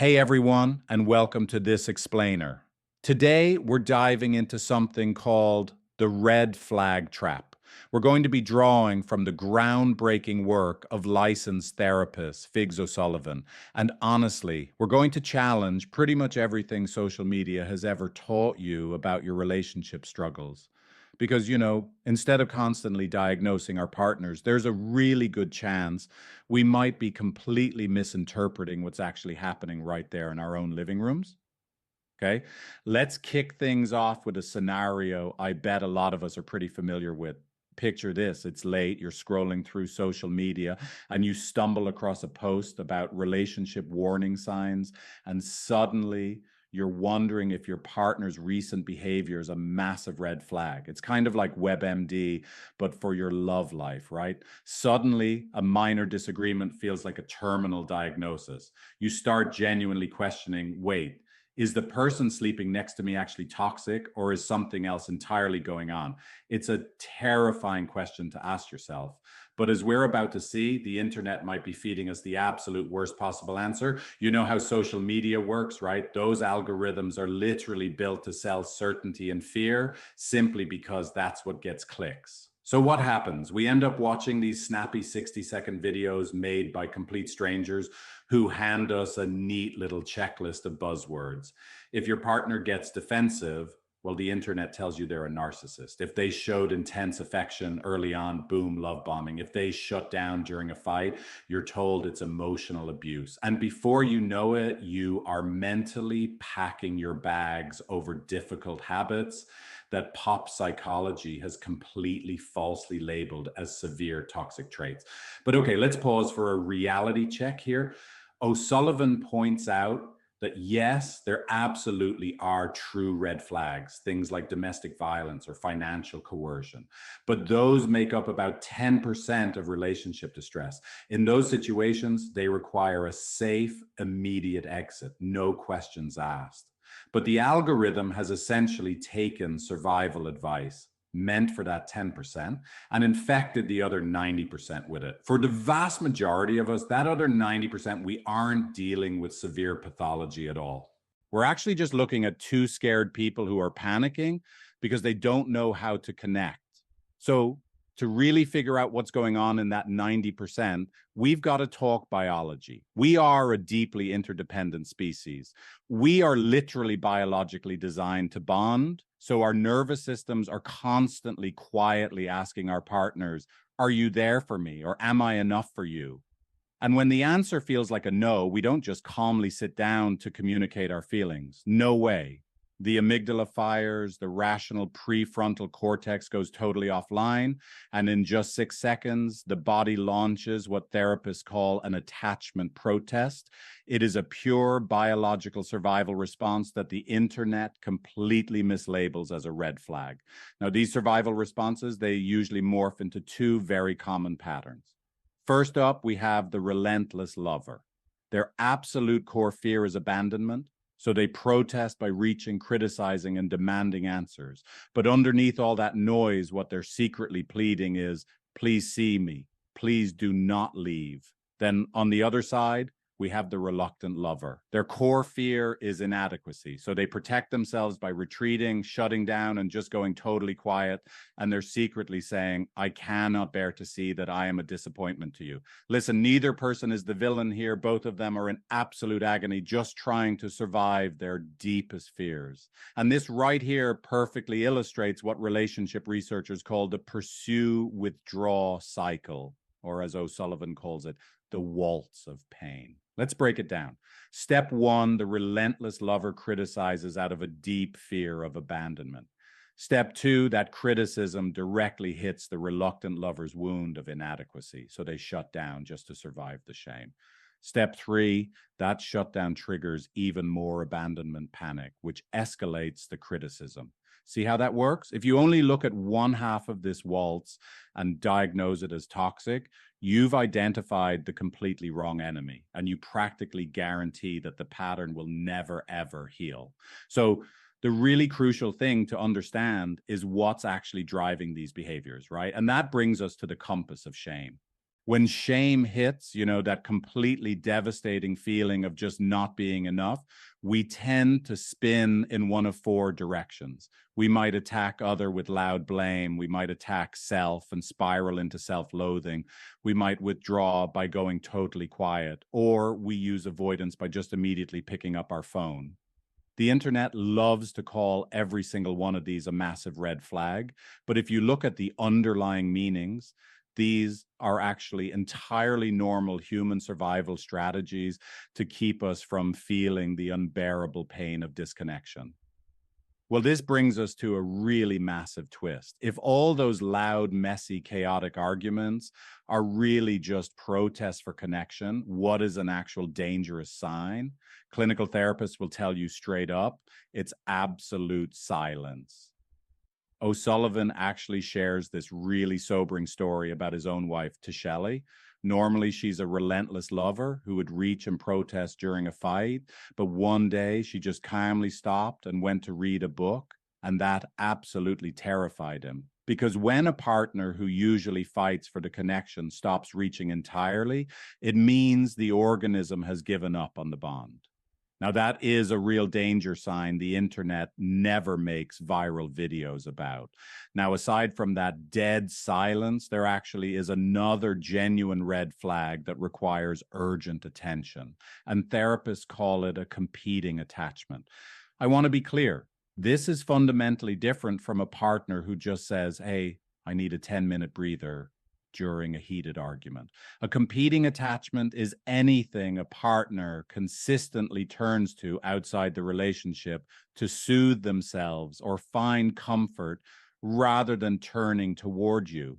Hey everyone, and welcome to this explainer. Today we're diving into something called the red flag trap. We're going to be drawing from the groundbreaking work of licensed therapist Figs O'Sullivan. And honestly, we're going to challenge pretty much everything social media has ever taught you about your relationship struggles. Because, instead of constantly diagnosing our partners, there's a really good chance we might be completely misinterpreting what's actually happening right there in our own living rooms. Okay. Let's kick things off with a scenario I bet a lot of us are pretty familiar with. Picture this: it's late, you're scrolling through social media, and you stumble across a post about relationship warning signs, and suddenly you're wondering if your partner's recent behavior is a massive red flag. It's kind of like WebMD, but for your love life, right? Suddenly, a minor disagreement feels like a terminal diagnosis. You start genuinely questioning, wait, is the person sleeping next to me actually toxic, or is something else entirely going on? It's a terrifying question to ask yourself. But as we're about to see, the internet might be feeding us the absolute worst possible answer. You know how social media works, right? Those algorithms are literally built to sell certainty and fear simply because that's what gets clicks. So what happens? We end up watching these snappy 60-second videos made by complete strangers who hand us a neat little checklist of buzzwords. If your partner gets defensive, well, the internet tells you they're a narcissist. If they showed intense affection early on, boom, love bombing. If they shut down during a fight, you're told it's emotional abuse. And before you know it, you are mentally packing your bags over difficult habits that pop psychology has completely falsely labeled as severe toxic traits. But okay, let's pause for a reality check here. O'Sullivan points out that yes, there absolutely are true red flags, things like domestic violence or financial coercion, but those make up about 10% of relationship distress. In those situations, they require a safe, immediate exit, no questions asked. But the algorithm has essentially taken survival advice meant for that 10% and infected the other 90% with it. For the vast majority of us, that other 90%, we aren't dealing with severe pathology at all. We're actually just looking at two scared people who are panicking because they don't know how to connect. So, to really figure out what's going on in that 90%, we've got to talk biology. We are a deeply interdependent species. We are literally biologically designed to bond. So our nervous systems are constantly quietly asking our partners, are you there for me? Or am I enough for you? And when the answer feels like a no, we don't just calmly sit down to communicate our feelings. No way. The amygdala fires, the rational prefrontal cortex goes totally offline, and in just 6 seconds, the body launches what therapists call an attachment protest. It is a pure biological survival response that the internet completely mislabels as a red flag. Now, these survival responses, they usually morph into two very common patterns. First up, we have the relentless lover. Their absolute core fear is abandonment. So they protest by reaching, criticizing, and demanding answers. But underneath all that noise, what they're secretly pleading is, please see me. Please do not leave. Then on the other side, we have the reluctant lover. Their core fear is inadequacy. So they protect themselves by retreating, shutting down, and just going totally quiet. And they're secretly saying, I cannot bear to see that I am a disappointment to you. Listen, neither person is the villain here. Both of them are in absolute agony, just trying to survive their deepest fears. And this right here perfectly illustrates what relationship researchers call the pursue-withdraw cycle, or as O'Sullivan calls it, the waltz of pain. Let's break it down. Step one, the relentless lover criticizes out of a deep fear of abandonment. Step two, that criticism directly hits the reluctant lover's wound of inadequacy, so they shut down just to survive the shame. Step three, that shutdown triggers even more abandonment panic, which escalates the criticism. See how that works? If you only look at one half of this waltz and diagnose it as toxic, you've identified the completely wrong enemy, and you practically guarantee that the pattern will never, ever heal. So the really crucial thing to understand is what's actually driving these behaviors, right? And that brings us to the compass of shame. When shame hits, that completely devastating feeling of just not being enough, we tend to spin in one of four directions. We might attack other with loud blame. We might attack self and spiral into self-loathing. We might withdraw by going totally quiet, or we use avoidance by just immediately picking up our phone. The internet loves to call every single one of these a massive red flag. But if you look at the underlying meanings, these are actually entirely normal human survival strategies to keep us from feeling the unbearable pain of disconnection. Well, this brings us to a really massive twist. If all those loud, messy, chaotic arguments are really just protests for connection, what is an actual dangerous sign? Clinical therapists will tell you straight up, it's absolute silence. O'Sullivan actually shares this really sobering story about his own wife, Tisheli. Normally, she's a relentless lover who would reach and protest during a fight, but one day she just calmly stopped and went to read a book, and that absolutely terrified him. Because when a partner who usually fights for the connection stops reaching entirely, it means the organism has given up on the bond. Now, that is a real danger sign the internet never makes viral videos about. Now, aside from that dead silence, there actually is another genuine red flag that requires urgent attention, and therapists call it a competing attachment. I want to be clear. This is fundamentally different from a partner who just says, hey, I need a 10-minute breather during a heated argument. A competing attachment is anything a partner consistently turns to outside the relationship to soothe themselves or find comfort rather than turning toward you.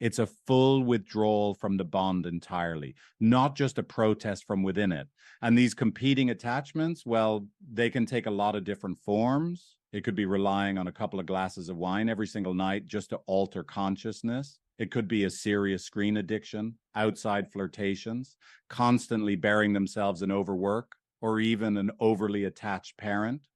It's a full withdrawal from the bond entirely, not just a protest from within it. And these competing attachments, well, they can take a lot of different forms. It could be relying on a couple of glasses of wine every single night just to alter consciousness. It could be a serious screen addiction, outside flirtations, constantly burying themselves in overwork, or even an overly attached parent.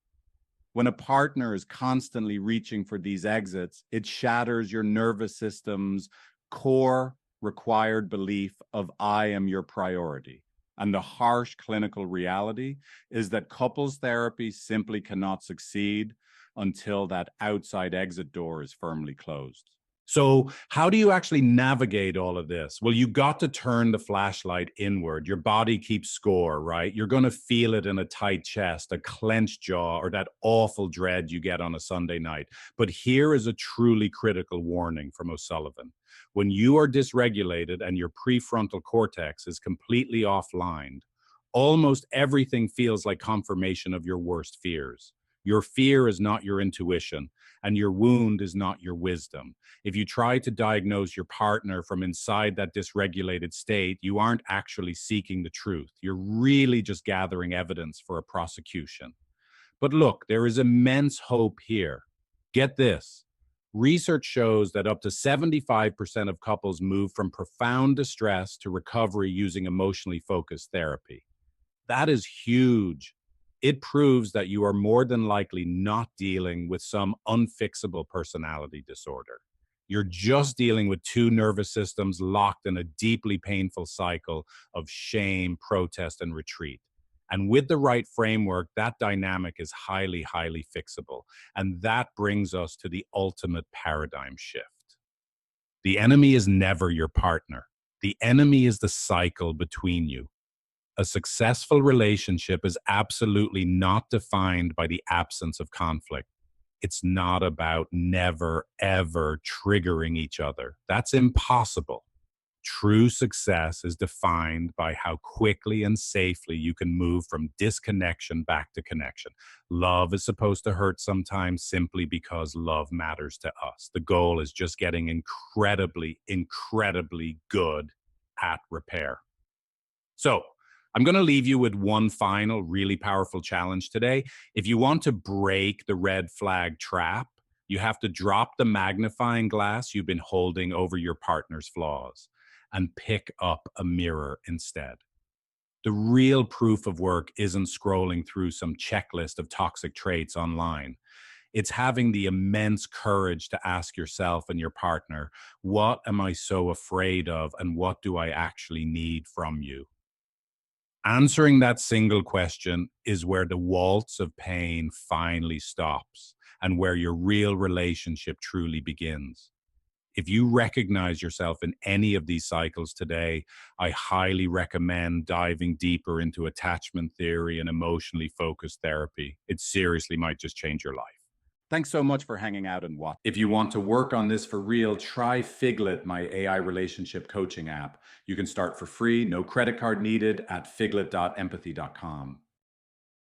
When a partner is constantly reaching for these exits, it shatters your nervous system's core required belief of I am your priority. And the harsh clinical reality is that couples therapy simply cannot succeed until that outside exit door is firmly closed. So, how do you actually navigate all of this? Well, you got to turn the flashlight inward. Your body keeps score, right? You're going to feel it in a tight chest, a clenched jaw, or that awful dread you get on a Sunday night. But here is a truly critical warning from O'Sullivan. When you are dysregulated and your prefrontal cortex is completely offline, almost everything feels like confirmation of your worst fears. Your fear is not your intuition, and your wound is not your wisdom. If you try to diagnose your partner from inside that dysregulated state, you aren't actually seeking the truth. You're really just gathering evidence for a prosecution. But look, there is immense hope here. Get this. Research shows that up to 75% of couples move from profound distress to recovery using emotionally focused therapy. That is huge. It proves that you are more than likely not dealing with some unfixable personality disorder. You're just dealing with two nervous systems locked in a deeply painful cycle of shame, protest, and retreat. And with the right framework, that dynamic is highly, highly fixable. And that brings us to the ultimate paradigm shift. The enemy is never your partner. The enemy is the cycle between you. A successful relationship is absolutely not defined by the absence of conflict. It's not about never, ever triggering each other. That's impossible. True success is defined by how quickly and safely you can move from disconnection back to connection. Love is supposed to hurt sometimes simply because love matters to us. The goal is just getting incredibly, incredibly good at repair. So, I'm going to leave you with one final really powerful challenge today. If you want to break the red flag trap, you have to drop the magnifying glass you've been holding over your partner's flaws and pick up a mirror instead. The real proof of work isn't scrolling through some checklist of toxic traits online. It's having the immense courage to ask yourself and your partner, what am I so afraid of and what do I actually need from you? Answering that single question is where the waltz of pain finally stops and where your real relationship truly begins. If you recognize yourself in any of these cycles today, I highly recommend diving deeper into attachment theory and emotionally focused therapy. It seriously might just change your life. Thanks so much for hanging out and watching. If you want to work on this for real, try Figlet, my AI relationship coaching app. You can start for free, no credit card needed, at figlet.empathy.com.